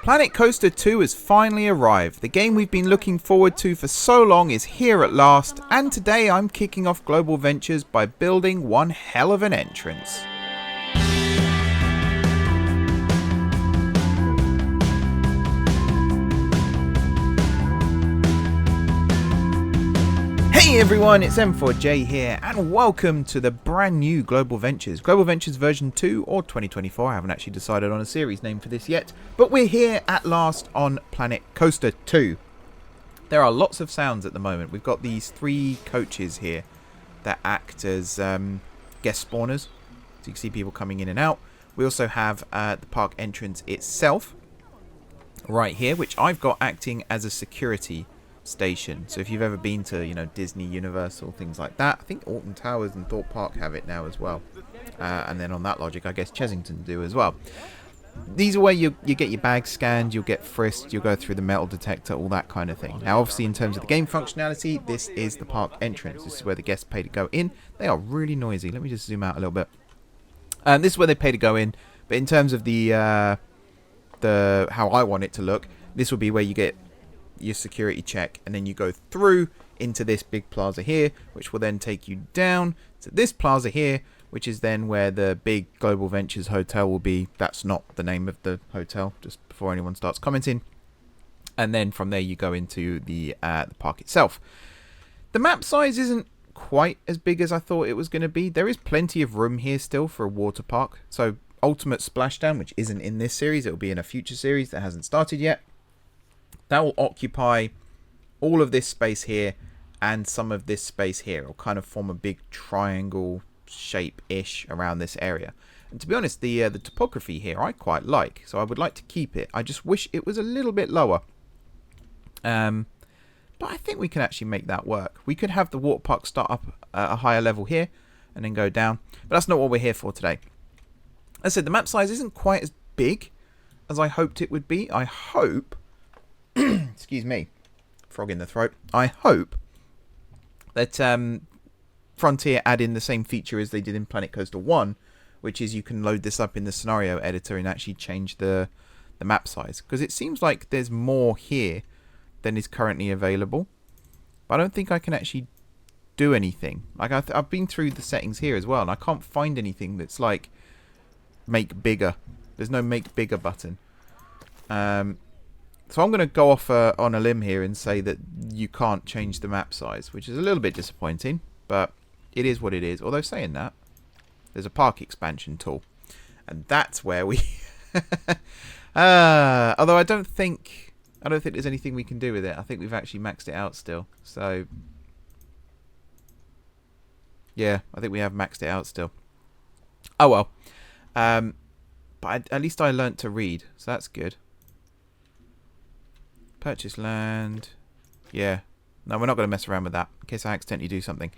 Planet Coaster 2 has finally arrived. The game we've been looking forward to for so long is here at last, and today I'm kicking off Global Ventures by building one hell of an entrance. Hey everyone, it's M4J here, and welcome to the brand new Global Ventures. Global Ventures version 2 or 2024, I haven't actually decided on a series name for this yet, but we're here at last on Planet Coaster 2. There are lots of sounds at the moment. We've got these 3 coaches here that act as guest spawners, so you can see people coming in and out. We also have the park entrance itself right here, which I've got acting as a security station. So if you've ever been to, Disney, Universal, things like that, I think Alton Towers and Thorpe Park have it now as well. And then on that logic, I guess Chessington do as well. These are where you get your bag scanned, you'll get frisked, you'll go through the metal detector, all that kind of thing. Now, obviously, in terms of the game functionality, this is the park entrance. This is where the guests pay to go in. They are really noisy. Let me just zoom out a little bit. This is where they pay to go in. But in terms of the how I want it to look, this will be where you get your security check, and then you go through into this big plaza here, which will then take you down to this plaza here, which is then where the big Global Ventures hotel will be. That's not the name of the hotel, just before anyone starts commenting. And then from there you go into the park itself. The map size isn't quite as big as I thought it was going to be. There is plenty of room here still for a water park. So Ultimate Splashdown, which isn't in this series, it will be in a future series that hasn't started yet. That will occupy all of this space here and some of this space here. It'll kind of form a big triangle shape-ish around this area. And to be honest, the topography here I quite like, so I would like to keep it. I just wish it was a little bit lower. But I think we can actually make that work. We could have the water park start up at a higher level here and then go down. But that's not what we're here for today. As I said, the map size isn't quite as big as I hoped it would be. I hope... excuse me, frog in the throat. I hope that Frontier add in the same feature as they did in Planet Coaster 1, which is you can load this up in the scenario editor and actually change the map size. Because it seems like there's more here than is currently available. But I don't think I can actually do anything. Like I've been through the settings here as well, and I can't find anything that's like make bigger. There's no make bigger button. So I'm going to go off on a limb here and say that you can't change the map size, which is a little bit disappointing, but it is what it is. Although saying that, there's a park expansion tool, and that's where we... although I don't think there's anything we can do with it. I think we've actually maxed it out still. So yeah, I think we have maxed it out still. Oh well. But at least I learnt to read, so that's good. Purchase land. Yeah. No, we're not going to mess around with that in case I accidentally do something.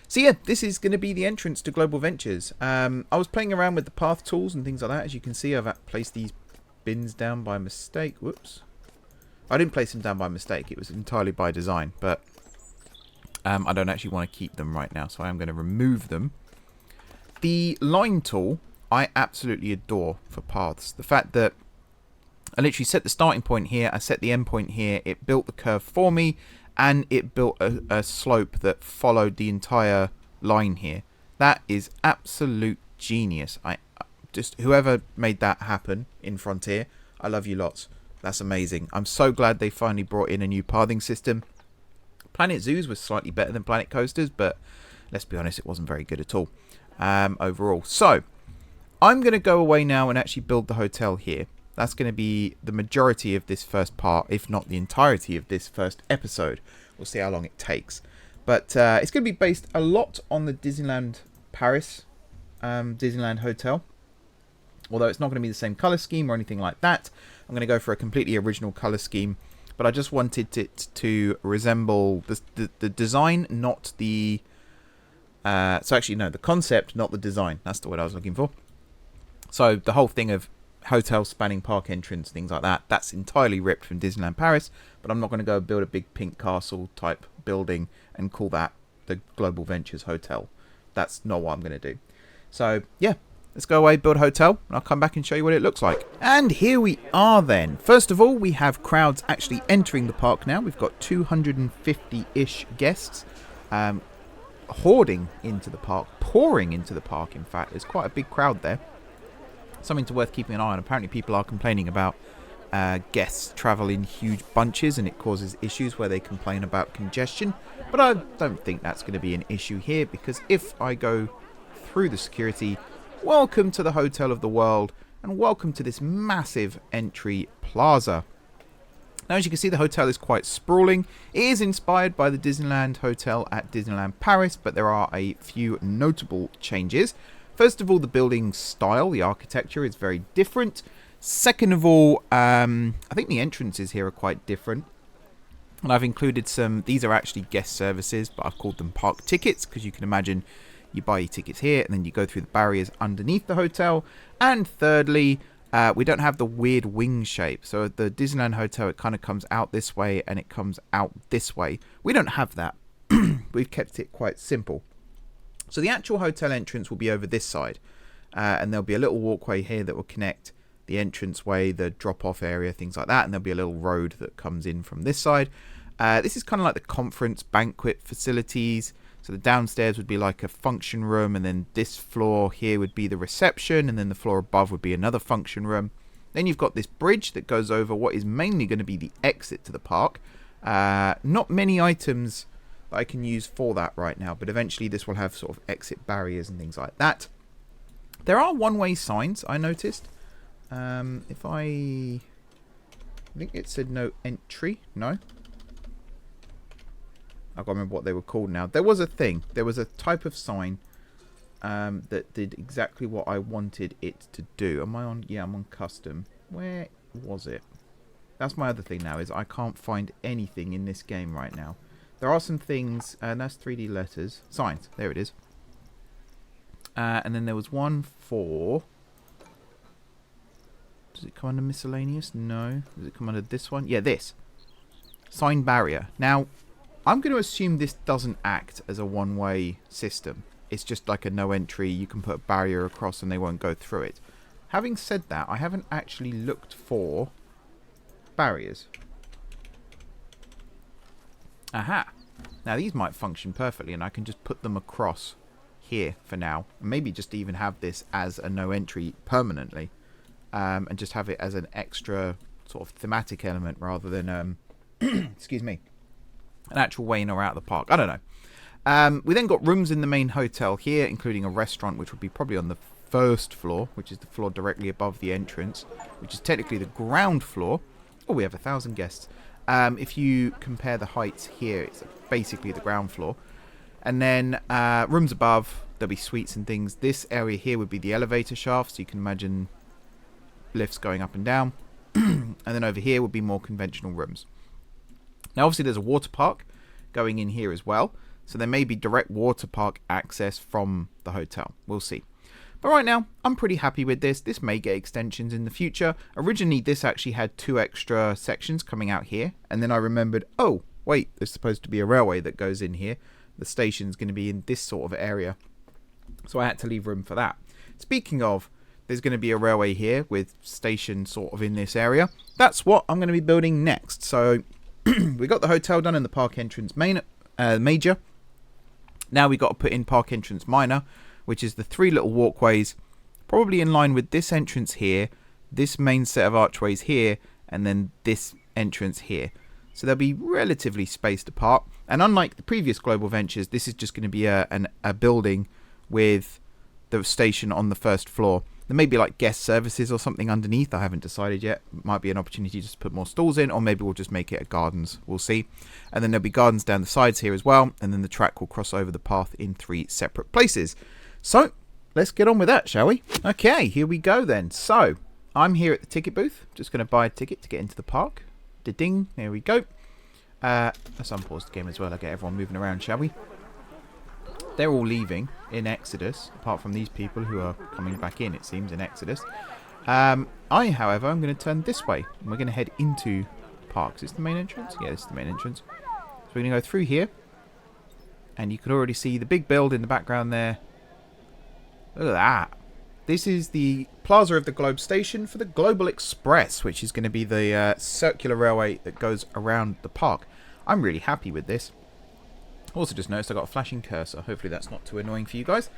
So yeah, this is going to be the entrance to Global Ventures. I was playing around with the path tools and things like that. As you can see, I've placed these bins down by mistake. Whoops. I didn't place them down by mistake. It was entirely by design. But I don't actually want to keep them right now, so I am going to remove them. The line tool, I absolutely adore for paths. The fact that I literally set the starting point here, I set the end point here, it built the curve for me, and it built a slope that followed the entire line here. That is absolute genius. Whoever made that happen in Frontier, I love you lots. That's amazing. I'm so glad they finally brought in a new pathing system. Planet Zoos was slightly better than Planet Coasters, but let's be honest, it wasn't very good at all overall. So, I'm going to go away now and actually build the hotel here. That's going to be the majority of this first part, if not the entirety of this first episode. We'll see how long it takes. But it's going to be based a lot on the Disneyland Paris Disneyland Hotel. Although it's not going to be the same colour scheme or anything like that. I'm going to go for a completely original colour scheme. But I just wanted it to resemble the design, not the... so actually, no, the concept, not the design. That's the word I was looking for. So the whole thing of hotel spanning park entrance, things like that, that's entirely ripped from Disneyland Paris, but I'm not going to go build a big pink castle type building and call that the Global Ventures Hotel. That's not what I'm going to do. So yeah, let's go away, build a hotel, and I'll come back and show you what it looks like. And here we are then. First of all, we have crowds actually entering the park now. We've got 250-ish guests hoarding into the park, pouring into the park, in fact. There's quite a big crowd there. Something to worth keeping an eye on. Apparently people are complaining about guests travel in huge bunches and it causes issues where they complain about congestion. But I don't think that's going to be an issue here, because if I go through the security, welcome to the Hotel of the World and welcome to this massive entry plaza. Now, as you can see, the hotel is quite sprawling. It is inspired by the Disneyland Hotel at Disneyland Paris, but there are a few notable changes. First of all, the building style, the architecture is very different. Second of all, I think the entrances here are quite different. And I've included some, these are actually guest services, but I've called them park tickets, because you can imagine you buy your tickets here and then you go through the barriers underneath the hotel. And thirdly, we don't have the weird wing shape. So at the Disneyland Hotel, it kind of comes out this way and it comes out this way. We don't have that. We've kept it quite simple. So the actual hotel entrance will be over this side. And there'll be a little walkway here that will connect the entranceway, the drop-off area, things like that. And there'll be a little road that comes in from this side. This is kind of like the conference banquet facilities. So the downstairs would be like a function room, and then this floor here would be the reception, and then the floor above would be another function room. Then you've got this bridge that goes over what is mainly going to be the exit to the park. Not many items that I can use for that right now, but eventually this will have sort of exit barriers and things like that. There are one-way signs, I noticed. If I think it said no entry. No. I can't remember what they were called now. There was a thing. There was a type of sign that did exactly what I wanted it to do. Am I on? Yeah, I'm on custom. Where was it? That's my other thing now, is I can't find anything in this game right now. There are some things, and that's 3D letters. Signs. There it is. And then there was one for... Does it come under miscellaneous? No. Does it come under this one? Yeah, this. Sign barrier. Now, I'm going to assume this doesn't act as a one-way system. It's just like a no entry. You can put a barrier across and they won't go through it. Having said that, I haven't actually looked for barriers. Aha. Now, these might function perfectly, and I can just put them across here for now. Maybe just even have this as a no entry permanently. And just have it as an extra sort of thematic element rather than, excuse me, an actual way in or out of the park. I don't know. We then got rooms in the main hotel here, including a restaurant, which would be probably on the first floor, which is the floor directly above the entrance, which is technically the ground floor. Oh, we have 1,000 guests. If you compare the heights here, it's basically the ground floor. And then rooms above, there'll be suites and things. This area here would be the elevator shaft, so you can imagine lifts going up and down. And then over here would be more conventional rooms. Now, obviously, there's a water park going in here as well. So there may be direct water park access from the hotel. We'll see. But right now, I'm pretty happy with this. This may get extensions in the future. Originally, this actually had 2 extra sections coming out here. And then I remembered, oh, wait, there's supposed to be a railway that goes in here. The station's going to be in this sort of area. So I had to leave room for that. Speaking of, there's going to be a railway here with station sort of in this area. That's what I'm going to be building next. So we got the hotel done in the park entrance major. Now we got to put in park entrance minor, which is the 3 little walkways, probably in line with this entrance here, this main set of archways here, and then this entrance here. So they'll be relatively spaced apart. And unlike the previous Global Ventures, this is just going to be a building with the station on the first floor. There may be like guest services or something underneath. I haven't decided yet. Might be an opportunity just to put more stalls in, or maybe we'll just make it a gardens. We'll see. And then there'll be gardens down the sides here as well. And then the track will cross over the path in 3 separate places. So let's get on with that, shall we? Okay, here we go then. So I'm here at the ticket booth. Just going to buy a ticket to get into the park. Da-ding. There we go. Let's unpause the game as well. I'll get everyone moving around, shall we? They're all leaving in Exodus, apart from these people who are coming back in, it seems, in Exodus. I, however, am going to turn this way, and we're going to head into the park. Is this the main entrance? Yeah, this is the main entrance. So we're going to go through here, and you can already see the big build in the background there. Look at that. This is the Plaza of the Globe station for the Global Express, which is going to be the circular railway that goes around the park. I'm really happy with this. Also just noticed I got a flashing cursor. Hopefully that's not too annoying for you guys.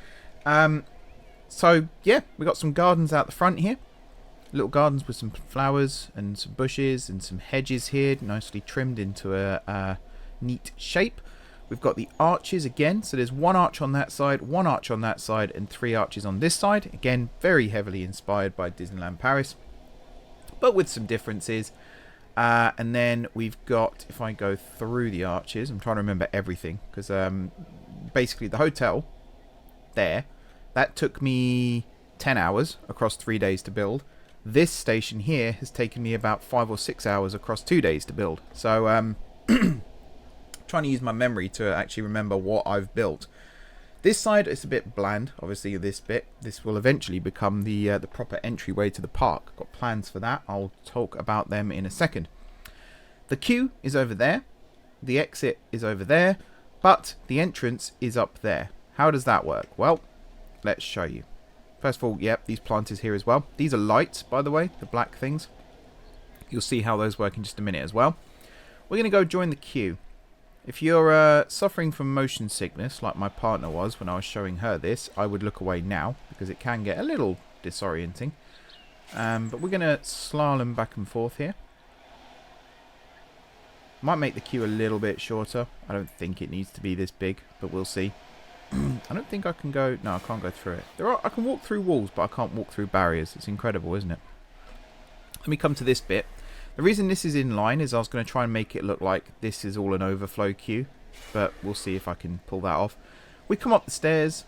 So yeah, we got some gardens out the front here. Little gardens with some flowers and some bushes and some hedges here, nicely trimmed into a neat shape. We've got the arches again, so there's one arch on that side, one arch on that side, and 3 arches on this side. Again, very heavily inspired by Disneyland Paris, but with some differences. And then we've got, if I go through the arches, I'm trying to remember everything, because basically the hotel there, that took me 10 hours across 3 days to build. This station here has taken me about 5 or 6 hours across 2 days to build. So trying to use my memory to actually remember what I've built. This side is a bit bland, obviously this bit. This will eventually become the proper entryway to the park. Got plans for that. I'll talk about them in a second. The queue is over there. The exit is over there. But the entrance is up there. How does that work? Well, let's show you. First of all, yep, these planters here as well. These are lights, by the way, the black things. You'll see how those work in just a minute as well. We're going to go join the queue. If you're suffering from motion sickness, like my partner was when I was showing her this, I would look away now, because it can get a little disorienting. But we're going to slalom back and forth here. Might make the queue a little bit shorter. I don't think it needs to be this big, but we'll see. I don't think I can go... No, I can't go through it. I can walk through walls, but I can't walk through barriers. It's incredible, isn't it? Let me come to this bit. The reason this is in line is I was going to try and make it look like this is all an overflow queue, but we'll see if I can pull that off. We come up the stairs,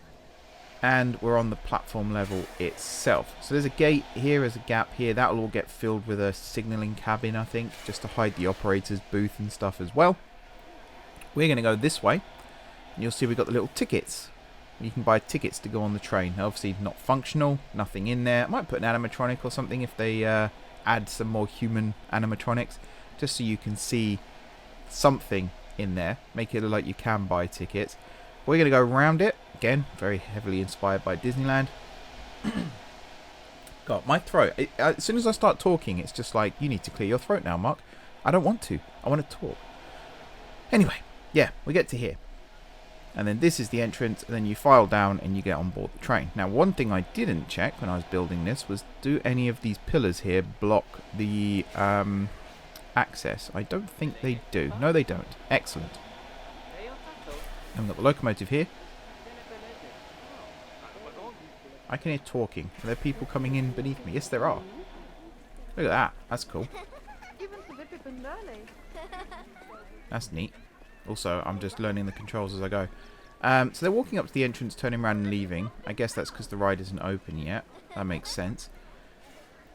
and we're on the platform level itself. So there's a gate here, there's a gap here. That will all get filled with a signalling cabin, I think, just to hide the operator's booth and stuff as well. We're going to go this way. And you'll see we've got the little tickets. You can buy tickets to go on the train. Obviously not functional, nothing in there. I might put an animatronic or something if they add some more human animatronics, just so you can see something in there. Make it look like you can buy tickets. We're going to go around it. Again, very heavily inspired by Disneyland. God, my throat. As soon as I start talking, it's just like, you need to clear your throat now, Mark. I don't want to. I want to talk. Anyway, yeah, we get to here. And then this is the entrance, and then you file down and you get on board the train. Now, one thing I didn't check when I was building this was, do any of these pillars here block the access? I don't think they do. No, they don't. Excellent. And we've got the locomotive here. I can hear talking. Are there people coming in beneath me? Yes, there are. Look at that. That's cool. That's neat. Also, I'm just learning the controls as I go. So they're walking up to the entrance, turning around and leaving. I guess that's because the ride isn't open yet. That makes sense.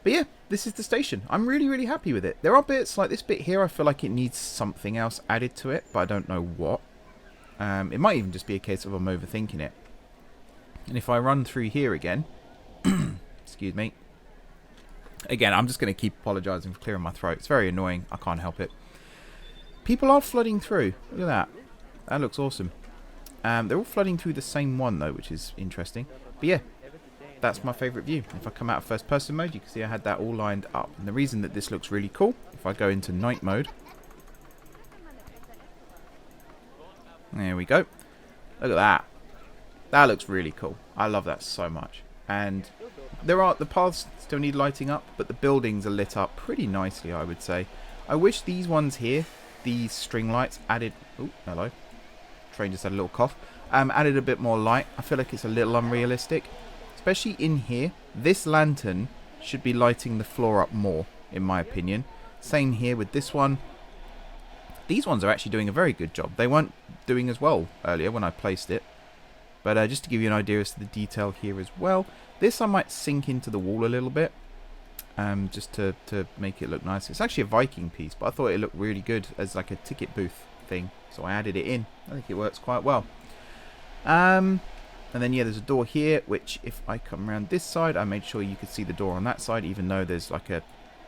But yeah, this is the station. I'm really, really happy with it. There are bits like this bit here. I feel like it needs something else added to it, but I don't know what. It might even just be a case of I'm overthinking it. And if I run through here again... excuse me. Again, I'm just going to keep apologising for clearing my throat. It's very annoying. I can't help it. People are flooding through. Look at that. That looks awesome. They're all flooding through the same one, though, which is interesting. But yeah, that's my favourite view. If I come out of first person mode, you can see I had that all lined up. And the reason that this looks really cool, if I go into night mode. There we go. Look at that. That looks really cool. I love that so much. And the paths still need lighting up, but the buildings are lit up pretty nicely, I would say. I wish these ones here, these string lights, added... Oh, hello. Train just had a little cough. Added a bit more light. I feel like it's a little unrealistic. Especially in here. This lantern should be lighting the floor up more, in my opinion. Same here with this one. These ones are actually doing a very good job. They weren't doing as well earlier when I placed it. But just to give you an idea as to the detail here as well. This I might sink into the wall a little bit. Just to make it look nice. It's actually a Viking piece, but I thought it looked really good as like a ticket booth thing. So I added it in. I think it works quite well. And then yeah, there's a door here, which if I come around this side, I made sure you could see the door on that side, even though there's like a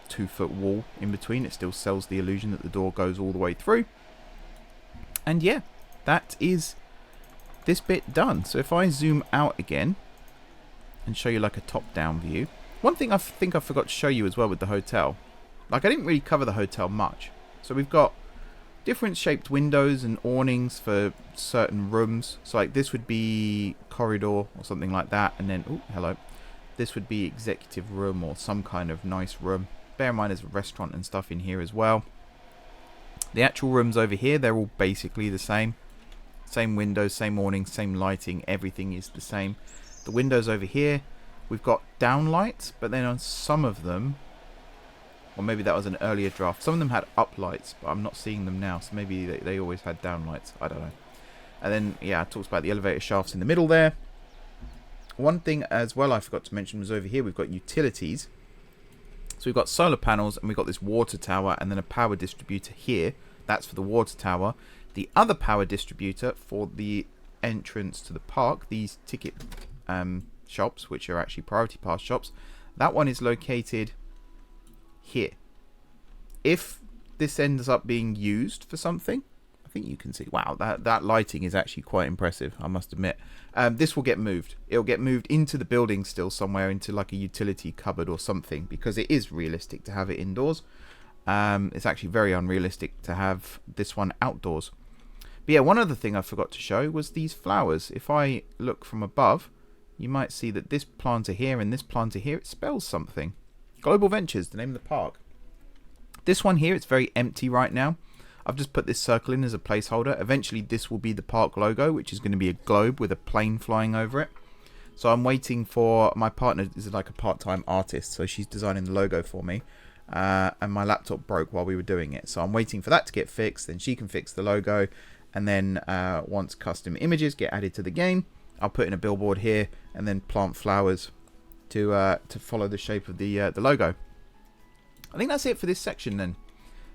2-foot wall in between. It still sells the illusion that the door goes all the way through. And yeah, that is this bit done. So if I zoom out again, and show you like a top-down view. One thing I think I forgot to show you as well with the hotel. Like, I didn't really cover the hotel much. So we've got different shaped windows and awnings for certain rooms. So like this would be corridor or something like that. And then, oh, hello. This would be executive room or some kind of nice room. Bear in mind there's a restaurant and stuff in here as well. The actual rooms over here, they're all basically the same. Same windows, same awnings, same lighting. Everything is the same. The windows over here, we've got down lights, but then on some of them, or maybe that was an earlier draft, some of them had up lights, but I'm not seeing them now, so maybe they always had down lights. I don't know. And then, yeah, I talked about the elevator shafts in the middle there. One thing as well I forgot to mention was over here we've got utilities. So we've got solar panels, and we've got this water tower, and then a power distributor here. That's for the water tower. The other power distributor for the entrance to the park, these ticket shops, which are actually priority pass shops, that one is located here. If this ends up being used for something, I think you can see, wow, that lighting is actually quite impressive, I must admit. This will get moved. It'll get moved into the building still somewhere, into like a utility cupboard or something, because it is realistic to have it indoors. It's actually very unrealistic to have this one outdoors. But yeah, one other thing I forgot to show was these flowers. If I look from above, you might see that this planter here and this planter here, it spells something. Global Ventures, the name of the park. This one here, it's very empty right now. I've just put this circle in as a placeholder. Eventually this will be the park logo, which is going to be a globe with a plane flying over it. So I'm waiting for, my partner is like a part-time artist, so she's designing the logo for me. And my laptop broke while we were doing it. So I'm waiting for that to get fixed, then she can fix the logo. And then once custom images get added to the game, I'll put in a billboard here and then plant flowers to follow the shape of the logo. I think that's it for this section then.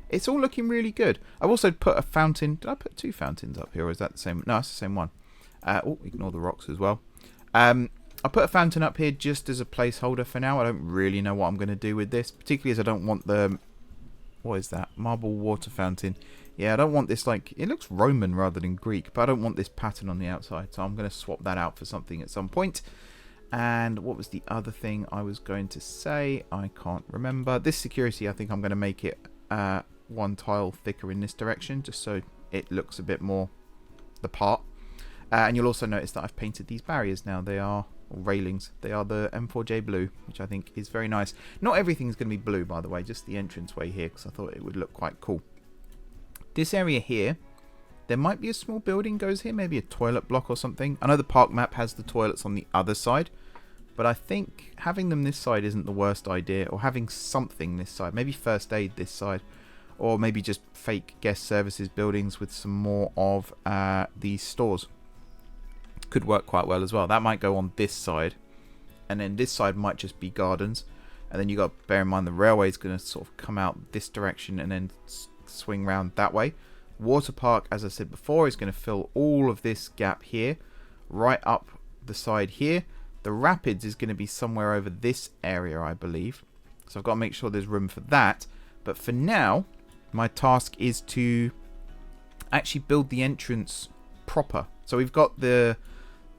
It's all looking really good. I've also put a fountain. Did I put two fountains up here, or is that the same? No, it's the same one. Oh, ignore the rocks as well. I put a fountain up here just as a placeholder for now. I don't really know what I'm going to do with this, particularly as I don't want the... What is that? Marble water fountain. Yeah, I don't want this, like, it looks Roman rather than Greek, but I don't want this pattern on the outside, so I'm going to swap that out for something at some point. And what was the other thing I was going to say? I can't remember. This security, I think I'm going to make it one tile thicker in this direction, just so it looks a bit more the part. And you'll also notice that I've painted these barriers now. They are railings. They are the M4J blue, which I think is very nice. Not everything's going to be blue, by the way, just the entranceway here, because I thought it would look quite cool. This area here, there might be a small building goes here, maybe a toilet block or something. I know the park map has the toilets on the other side, but I think having them this side isn't the worst idea, or having something this side, maybe first aid this side, or maybe just fake guest services buildings with some more of these stores. Could work quite well as well. That might go on this side, and then this side might just be gardens, and then you got to bear in mind the railway is going to sort of come out this direction and then swing round that way. Water park, as I said before, is going to fill all of this gap here, right up the side here. The rapids is going to be somewhere over this area, I believe. So I've got to make sure there's room for that. But for now, my task is to actually build the entrance proper. So we've got the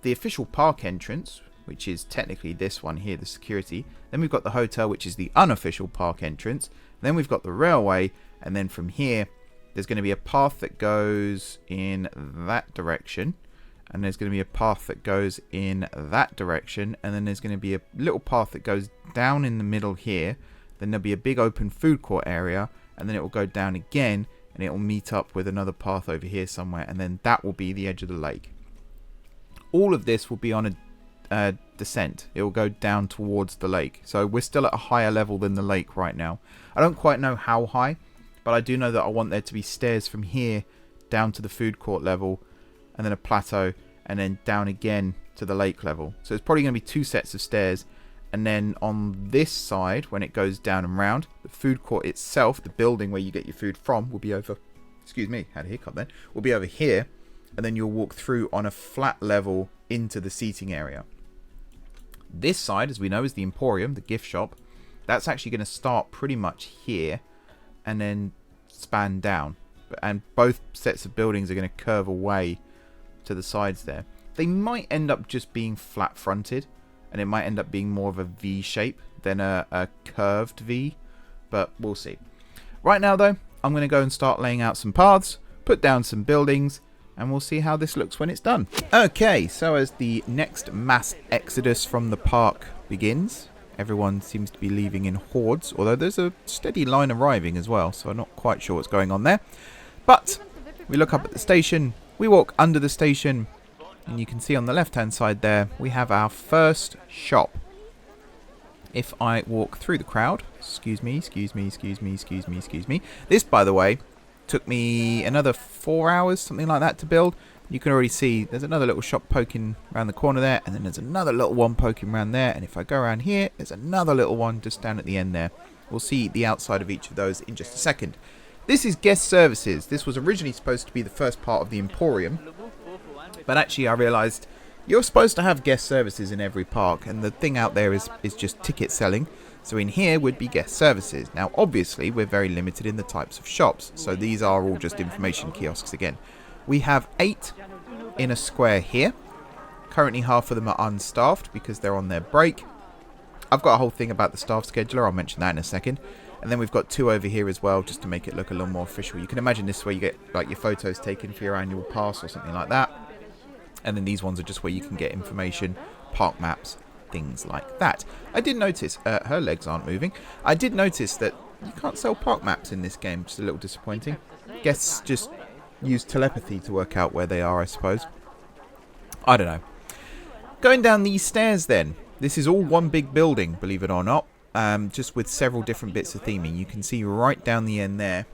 official park entrance, which is technically this one here, the security. Then we've got the hotel, which is the unofficial park entrance. Then we've got the railway. And then from here, there's going to be a path that goes in that direction. And there's going to be a path that goes in that direction. And then there's going to be a little path that goes down in the middle here. Then there'll be a big open food court area. And then it will go down again. And it will meet up with another path over here somewhere. And then that will be the edge of the lake. All of this will be on a descent. It will go down towards the lake. So we're still at a higher level than the lake right now. I don't quite know how high. But I do know that I want there to be stairs from here down to the food court level, and then a plateau, and then down again to the lake level. So it's probably going to be two sets of stairs. And then on this side, when it goes down and round, the food court itself, the building where you get your food from, will be over... Excuse me, had a hiccup then. Will be over here. And then you'll walk through on a flat level into the seating area. This side, as we know, is the Emporium, the gift shop. That's actually going to start pretty much here. And then span down, and both sets of buildings are going to curve away to the sides there. They might end up just being flat fronted, and it might end up being more of a V shape than a curved V, but we'll see. Right now though, I'm going to go and start laying out some paths, put down some buildings, and we'll see how this looks when it's done. Okay, so as the next mass exodus from the park begins, everyone seems to be leaving in hordes, although there's a steady line arriving as well, so I'm not quite sure what's going on there. But we look up at the station, we walk under the station, and you can see on the left hand side there, we have our first shop. If I walk through the crowd, excuse me. This, by the way, took me another 4 hours, something like that, to build. You can already see there's another little shop poking around the corner there, and then there's another little one poking around there, and if I go around here, there's another little one just down at the end there. We'll see the outside of each of those in just a second. This is guest services. This was originally supposed to be the first part of the Emporium, but actually I realised you're supposed to have guest services in every park, and the thing out there is just ticket selling. So in here would be guest services. Now obviously we're very limited in the types of shops, so these are all just information kiosks again. We have 8 in a square here. Currently half of them are unstaffed because they're on their break. I've got a whole thing about the staff scheduler, I'll mention that in a second. And then we've got 2 over here as well, just to make it look a little more official. You can imagine this is where you get like your photos taken for your annual pass or something like that. And then these ones are just where you can get information, park maps, things like that. I did notice, her legs aren't moving. I did notice that you can't sell park maps in this game, which is a little disappointing. Guests just use telepathy to work out where they are, I suppose. I don't know. Going down these stairs then. This is all one big building, believe it or not. Just with several different bits of theming. You can see right down the end there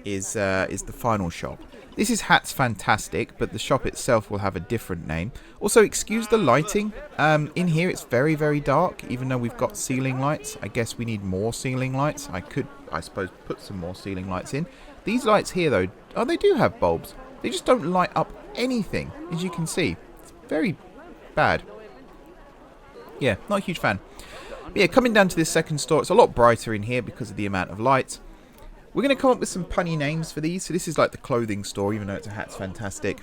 is the final shop. This is Hat's Fantastic, but the shop itself will have a different name. Also, excuse the lighting. In here it's very, very dark, even though we've got ceiling lights. I guess we need more ceiling lights. I could, I suppose, put some more ceiling lights in. These lights here, though, oh, they do have bulbs. They just don't light up anything, as you can see. It's very bad. Yeah, not a huge fan. But yeah, coming down to this second store, it's a lot brighter in here because of the amount of lights. We're going to come up with some punny names for these. So this is like the clothing store, even though it's a Hat's Fantastic.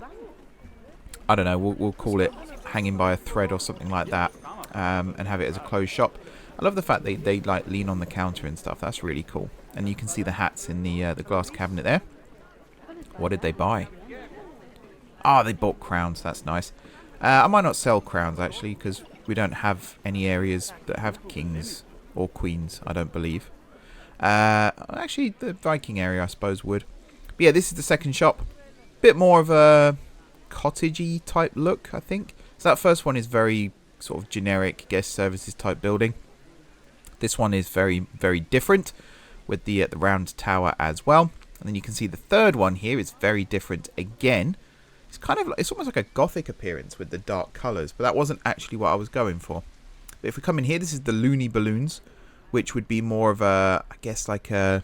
I don't know, we'll call it Hanging by a Thread or something like that, and have it as a clothes shop. I love the fact they like lean on the counter and stuff. That's really cool. And you can see the hats in the glass cabinet there. What did they buy? Ah, they bought crowns. That's nice. I might not sell crowns, actually, because we don't have any areas that have kings or queens, I don't believe. Actually, the Viking area, I suppose, would. But yeah, this is the second shop. Bit more of a cottagey type look, I think. So that first one is very sort of generic guest services type building. This one is very, very different with the round tower as well. And then you can see the third one here is very different again. It's kind of, it's almost like a gothic appearance with the dark colours, but that wasn't actually what I was going for. But if we come in here, this is the Looney Balloons, which would be more of a, I guess, like a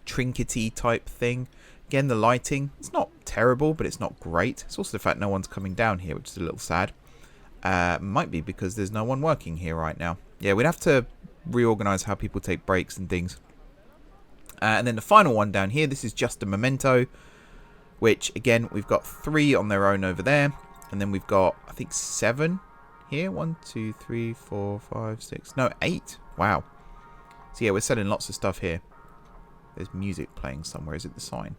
trinkety type thing. Again, the lighting, it's not terrible, but it's not great. It's also the fact no one's coming down here, which is a little sad. Might be because there's no one working here right now. Yeah, we'd have to reorganize how people take breaks and things. And then the final one down here, this is just a memento, which, again, we've got 3 on their own over there. And then we've got, I think, 7 here. 1, 2, 3, 4, 5, 6. No, 8. Wow. So yeah, we're selling lots of stuff here. There's music playing somewhere. Is it the sign?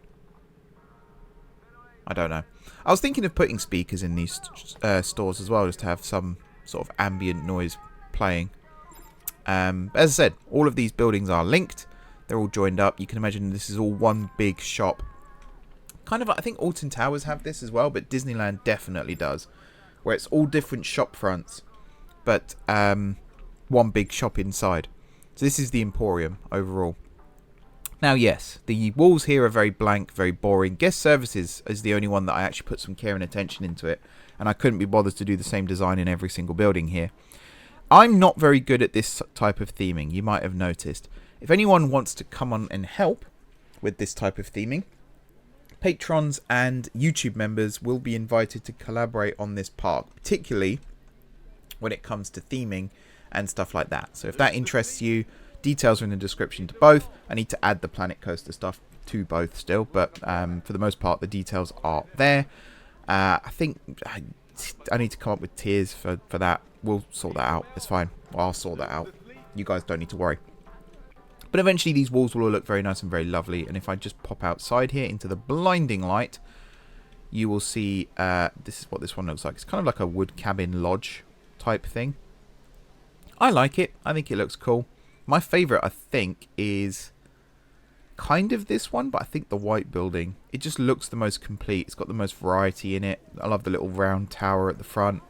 I don't know. I was thinking of putting speakers in these stores as well, just to have some sort of ambient noise playing. As I said, all of these buildings are linked. They're all joined up. You can imagine this is all one big shop. Kind of, I think Alton Towers have this as well, but Disneyland definitely does. Where it's all different shop fronts, but one big shop inside. So this is the Emporium overall. Now, yes, the walls here are very blank, very boring. Guest services is the only one that I actually put some care and attention into it, and I couldn't be bothered to do the same design in every single building here. I'm not very good at this type of theming, you might have noticed. If anyone wants to come on and help with this type of theming, patrons and YouTube members will be invited to collaborate on this park, particularly when it comes to theming and stuff like that. So if that interests you, details are in the description to both. I need to add the Planet Coaster stuff to both still, but for the most part, the details are there. I think I need to come up with tiers for that. We'll sort that out. It's fine. Well, I'll sort that out. You guys don't need to worry. But eventually these walls will all look very nice and very lovely. And if I just pop outside here into the blinding light, you will see this is what this one looks like. It's kind of like a wood cabin lodge type thing. I like it. I think it looks cool. My favourite, I think, is kind of this one, but I think the white building. It just looks the most complete. It's got the most variety in it. I love the little round tower at the front.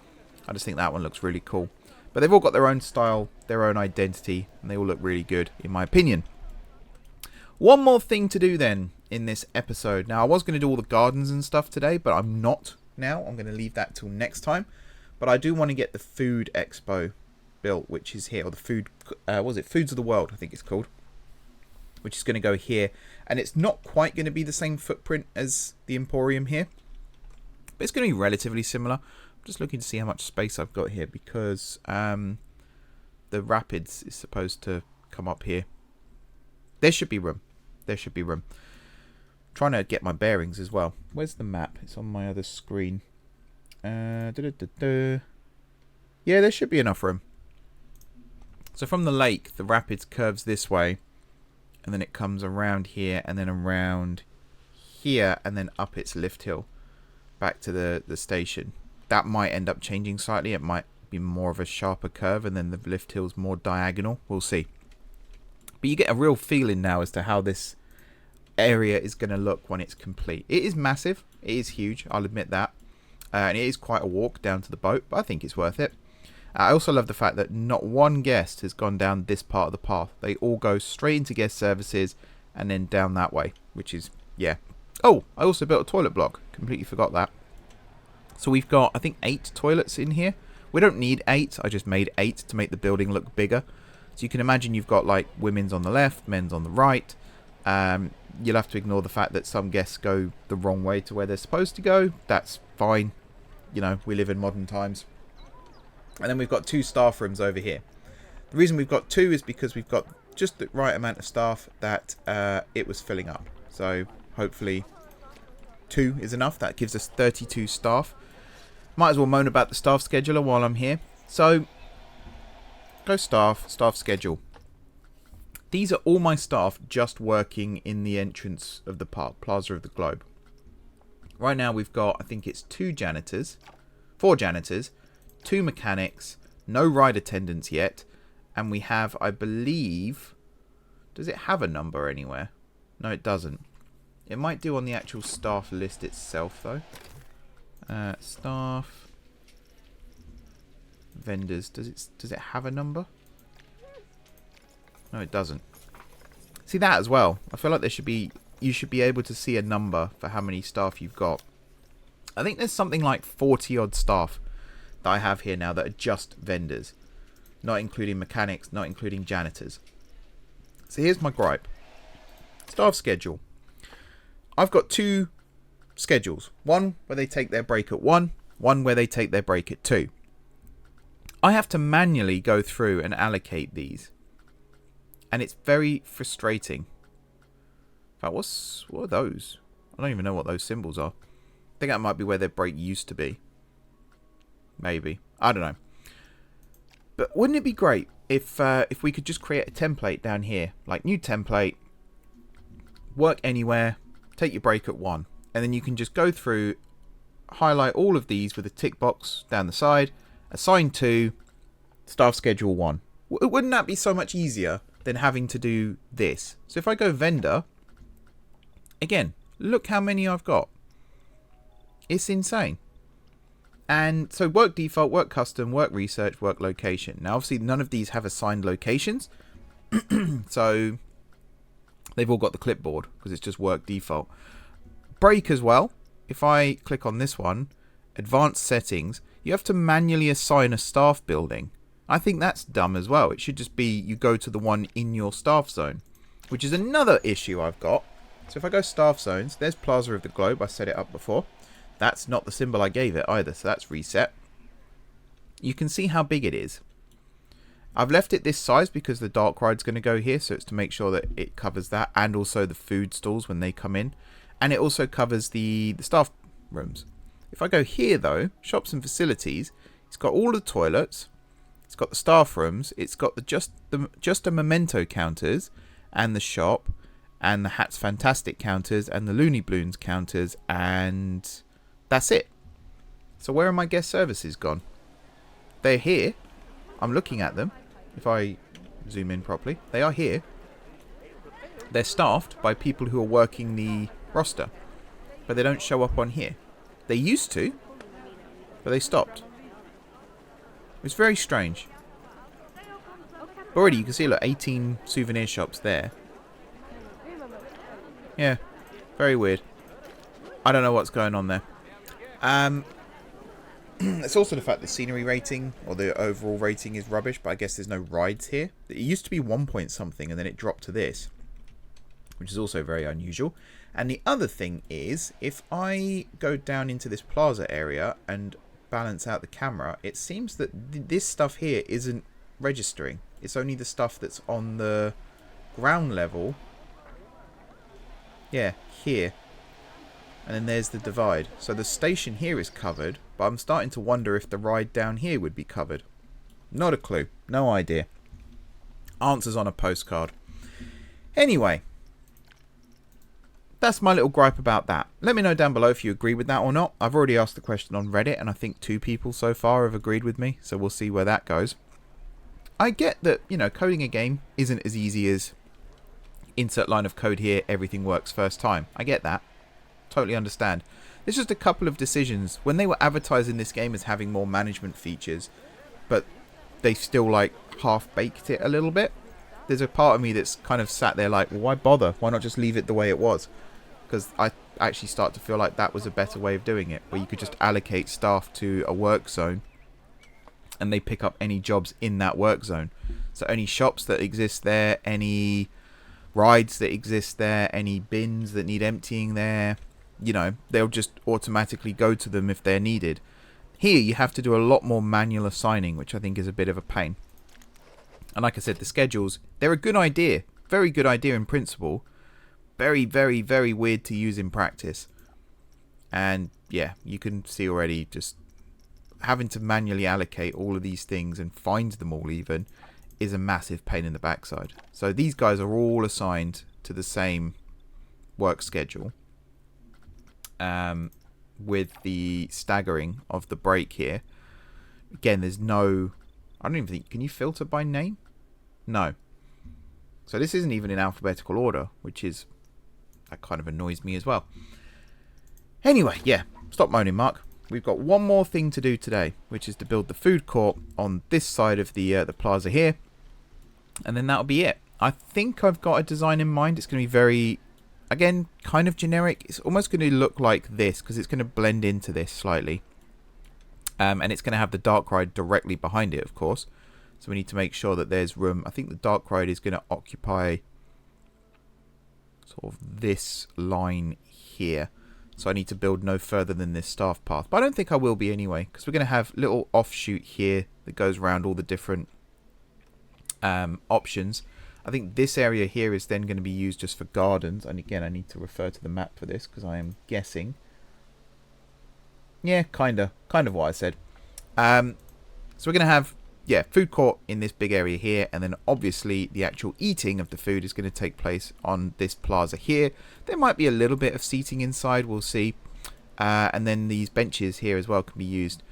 I just think that one looks really cool. But they've all got their own style, their own identity, and they all look really good, in my opinion. One more thing to do then in this episode. Now, I was going to do all the gardens and stuff today, but I'm not now. I'm going to leave that till next time. But I do want to get the food expo built, which is here, or the food, was it Foods of the World, I think it's called, which is going to go here. And it's not quite going to be the same footprint as the Emporium here, but it's going to be relatively similar. I'm just looking to see how much space I've got here, because the rapids is supposed to come up here. There should be room. There should be room. Trying to get my bearings as well. Where's the map? It's on my other screen. Yeah, there should be enough room. So from the lake, the rapids curves this way, and then it comes around here, and then around here, and then up its lift hill back to the station. That might end up changing slightly. It might be more of a sharper curve, and then the lift hill's more diagonal. We'll see. But you get a real feeling now as to how this area is going to look when it's complete. It is massive. It is huge. I'll admit that. And it is quite a walk down to the boat, but I think it's worth it. I also love the fact that not one guest has gone down this part of the path. They all go straight into guest services and then down that way, which is, yeah. Oh, I also built a toilet block. Completely forgot that. So we've got, I think, 8 toilets in here. We don't need 8. I just made 8 to make the building look bigger. So you can imagine you've got like women's on the left, men's on the right. You'll have to ignore the fact that some guests go the wrong way to where they're supposed to go. That's fine. You know, we live in modern times. And then we've got 2 staff rooms over here. The reason we've got 2 is because we've got just the right amount of staff that it was filling up. So hopefully 2 is enough. That gives us 32 staff. Might as well moan about the staff scheduler while I'm here. So go staff schedule. These are all my staff just working in the entrance of the park, Plaza of the Globe. Right now we've got, I think it's 4 janitors, 2 mechanics, no ride attendants yet, and we have, I believe, does it have a number anywhere? No, it doesn't. It might do on the actual staff list itself though. Staff, vendors, does it have a number? No, it doesn't. See that as well. I feel like you should be able to see a number for how many staff you've got. I think there's something like 40 odd staff that I have here now that are just vendors, not including mechanics, not including janitors. So here's my gripe. Staff schedule. I've got 2 schedules. One where they take their break at 1, one where they take their break at 2. I have to manually go through and allocate these. And it's very frustrating. In fact, what are those? I don't even know what those symbols are. I think that might be where their break used to be. Maybe. I don't know. But wouldn't it be great if we could just create a template down here? Like, new template. Work anywhere. Take your break at 1. And then you can just go through, highlight all of these with a tick box down the side. Assign 2. Staff schedule 1. Wouldn't that be so much easier than having to do this? So if I go vendor, again, look how many I've got. It's insane. And so work default, work custom, work research, work location. Now obviously none of these have assigned locations. So they've all got the clipboard because it's just work default. Break as well. If I click on this one, advanced settings, you have to manually assign a staff building. I think that's dumb as well. It should just be you go to the one in your staff zone, which is another issue I've got. So if I go staff zones, there's Plaza of the Globe. I set it up before. That's not the symbol I gave it either, so that's reset. You can see how big it is. I've left it this size because the dark ride's going to go here, so it's to make sure that it covers that, and also the food stalls when they come in. And it also covers the staff rooms. If I go here, though, shops and facilities, it's got all the toilets, it's got the staff rooms, it's got the just a memento counters, and the shop, and the Hats Fantastic counters, and the Looney Bloons counters, and that's it. So where are my guest services gone? They're here. I'm looking at them. If I zoom in properly, they are here. They're staffed by people who are working the roster, but they don't show up on here. They used to, but they stopped. It's very strange. Already you can see, look, 18 souvenir shops there. Yeah, very weird. I don't know what's going on there. It's also the fact the scenery rating, or the overall rating, is rubbish, but I guess there's no rides here. It used to be 1 point something, and then it dropped to this, which is also very unusual. And the other thing is, if I go down into this plaza area and balance out the camera, it seems that this stuff here isn't registering. It's only the stuff that's on the ground level. Yeah, here. And then there's the divide. So the station here is covered, but I'm starting to wonder if the ride down here would be covered. Not a clue. No idea. Answers on a postcard. Anyway, that's my little gripe about that. Let me know down below if you agree with that or not. I've already asked the question on Reddit, and I think 2 people so far have agreed with me, so we'll see where that goes. I get that, you know, coding a game isn't as easy as insert line of code here, everything works first time. I get that. Totally understand. There's just a couple of decisions. When they were advertising this game as having more management features, but they still, like, half-baked it a little bit, there's a part of me that's kind of sat there like, well, why bother? Why not just leave it the way it was? Because I actually start to feel like that was a better way of doing it, where you could just allocate staff to a work zone and they pick up any jobs in that work zone. So any shops that exist there, any rides that exist there, any bins that need emptying there, you know, they'll just automatically go to them if they're needed. Here you have to do a lot more manual assigning, which I think is a bit of a pain. And like I said, the schedules, they're a good idea. Very good idea in principle. Very, very, very weird to use in practice. And yeah, you can see already just having to manually allocate all of these things and find them all even is a massive pain in the backside. So these guys are all assigned to the same work schedule. With the staggering of the break here. Again, there's no... I don't even think... Can you filter by name? No. So this isn't even in alphabetical order, which is... That kind of annoys me as well. Anyway, yeah. Stop moaning, Mark. We've got one more thing to do today, which is to build the food court on this side of the plaza here. And then that'll be it. I think I've got a design in mind. It's going to be very... Again, kind of generic. It's almost going to look like this, because it's going to blend into this slightly. And it's going to have the dark ride directly behind it, of course. So we need to make sure that there's room. I think the dark ride is going to occupy sort of this line here. So I need to build no further than this staff path. But I don't think I will be anyway, because we're going to have a little offshoot here that goes around all the different options. I think this area here is then going to be used just for gardens. And again, I need to refer to the map for this because I am guessing. Yeah, kind of what I said. So we're going to have, yeah, food court in this big area here. And then obviously the actual eating of the food is going to take place on this plaza here. There might be a little bit of seating inside, we'll see. And then these benches here as well can be used.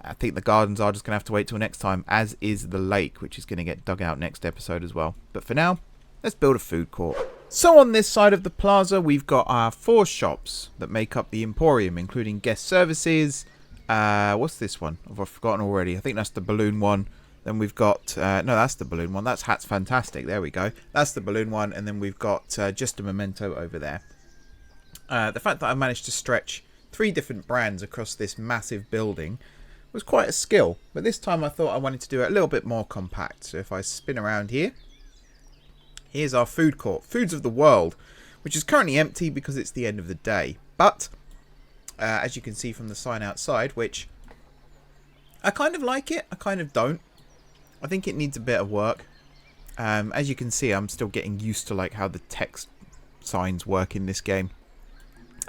I think the gardens are just going to have to wait till next time, as is the lake, which is going to get dug out next episode as well. But for now, let's build a food court. So on this side of the plaza, we've got our 4 shops that make up the Emporium, including guest services. What's this one? I've forgotten already. I think that's the balloon one. Then we've got... no, that's the balloon one. That's Hats Fantastic. There we go. That's the balloon one. And then we've got just a memento over there. The fact that I managed to stretch 3 different brands across this massive building was quite a skill, but this time I thought I wanted to do it a little bit more compact. So if I spin around here, here's our food court, Foods of the World, which is currently empty because it's the end of the day. But as you can see from the sign outside, which I kind of like it, I kind of don't. I think it needs a bit of work. As you can see, I'm still getting used to like how the text signs work in this game.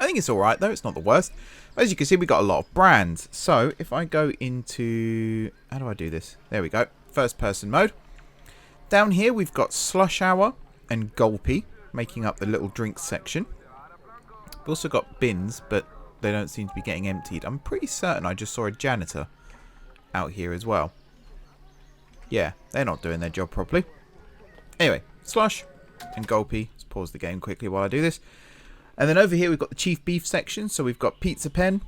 I think it's alright though, it's not the worst. As you can see, we got a lot of brands. So if I go into, how do I do this? There we go, first person mode. Down here we've got Slush Hour and Gulpy making up the little drinks section. We've also got bins, but they don't seem to be getting emptied. I'm pretty certain I just saw a janitor out here as well. Yeah, they're not doing their job properly. Anyway, Slush and Gulpy. Let's pause the game quickly while I do this. And then over here we've got the Chief Beef section. So we've got Pizza Pen,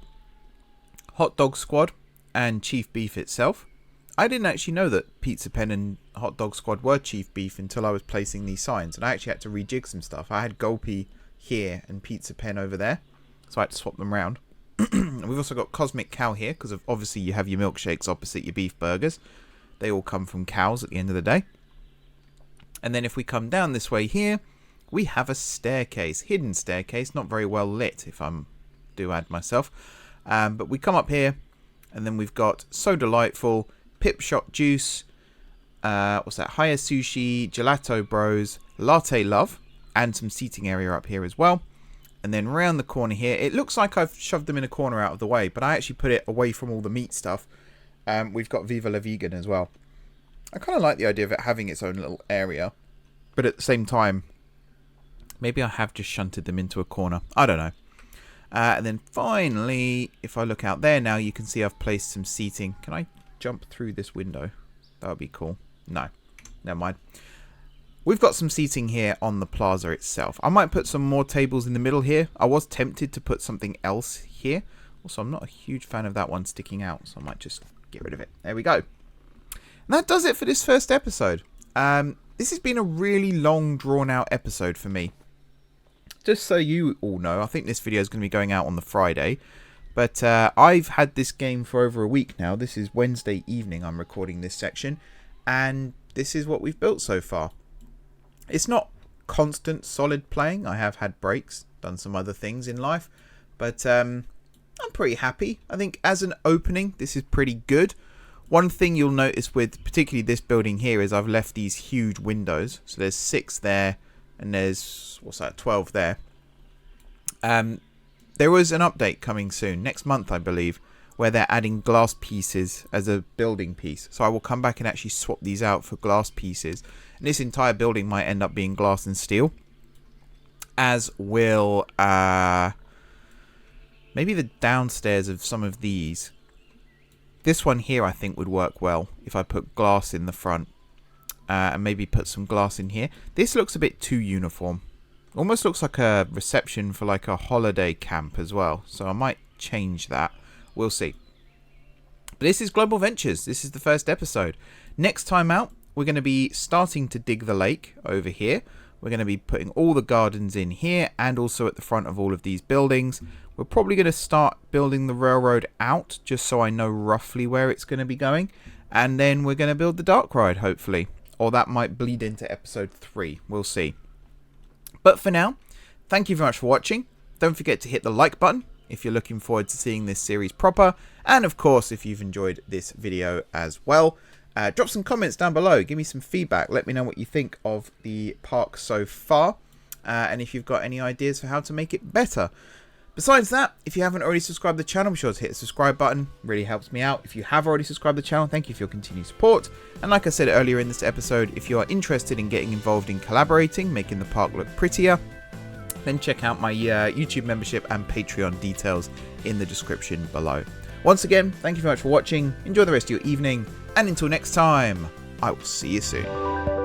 Hot Dog Squad, and Chief Beef itself. I didn't actually know that Pizza Pen and Hot Dog Squad were Chief Beef until I was placing these signs. And I actually had to rejig some stuff. I had Gulpy here and Pizza Pen over there. So I had to swap them around. And we've also got Cosmic Cow here, because obviously you have your milkshakes opposite your beef burgers. They all come from cows at the end of the day. And then if we come down this way here, we have a staircase, hidden staircase, not very well lit if I do add myself. But we come up here, and then we've got So Delightful, Pip Shot Juice, what's that, Higher Sushi, Gelato Bros, Latte Love, and some seating area up here as well. And then round the corner here, it looks like I've shoved them in a corner out of the way, but I actually put it away from all the meat stuff. We've got Viva La Vegan as well. I kind of like the idea of it having its own little area, but at the same time, maybe I have just shunted them into a corner. I don't know. And then finally, if I look out there now, you can see I've placed some seating. Can I jump through this window? That would be cool. No, never mind. We've got some seating here on the plaza itself. I might put some more tables in the middle here. I was tempted to put something else here. Also, I'm not a huge fan of that one sticking out, so I might just get rid of it. There we go. And that does it for this first episode. This has been a really long, drawn-out episode for me. Just so you all know, I think this video is going to be going out on the Friday. But I've had this game for over a week now. This is Wednesday evening I'm recording this section. And this is what we've built so far. It's not constant, solid playing. I have had breaks, done some other things in life. But I'm pretty happy. I think as an opening, this is pretty good. One thing you'll notice with particularly this building here is I've left these huge windows. So there's 6 there and there's, what's that, 12 there. There was an update coming soon, next month I believe, where they're adding glass pieces as a building piece. So I will come back and actually swap these out for glass pieces. And this entire building might end up being glass and steel. As will maybe the downstairs of some of these. This one here I think would work well if I put glass in the front. And maybe put some glass in here. This looks a bit too uniform. Almost looks like a reception for like a holiday camp as well. So I might change that. We'll see. But this is Global Ventures. This is the first episode. Next time out, we're going to be starting to dig the lake over here. We're going to be putting all the gardens in here and also at the front of all of these buildings. We're probably going to start building the railroad out just so I know roughly where it's going to be going. And then we're going to build the dark ride, hopefully. Or that might bleed into episode 3. We'll see. But for now, thank you very much for watching. Don't forget to hit the like button if you're looking forward to seeing this series proper. And of course, if you've enjoyed this video as well, drop some comments down below. Give me some feedback. Let me know what you think of the park so far. And if you've got any ideas for how to make it better. Besides that, if you haven't already subscribed to the channel, be sure to hit the subscribe button. It really helps me out. If you have already subscribed to the channel, thank you for your continued support. And like I said earlier in this episode, if you are interested in getting involved in collaborating, making the park look prettier, then check out my YouTube membership and Patreon details in the description below. Once again, thank you very much for watching. Enjoy the rest of your evening. And until next time, I will see you soon.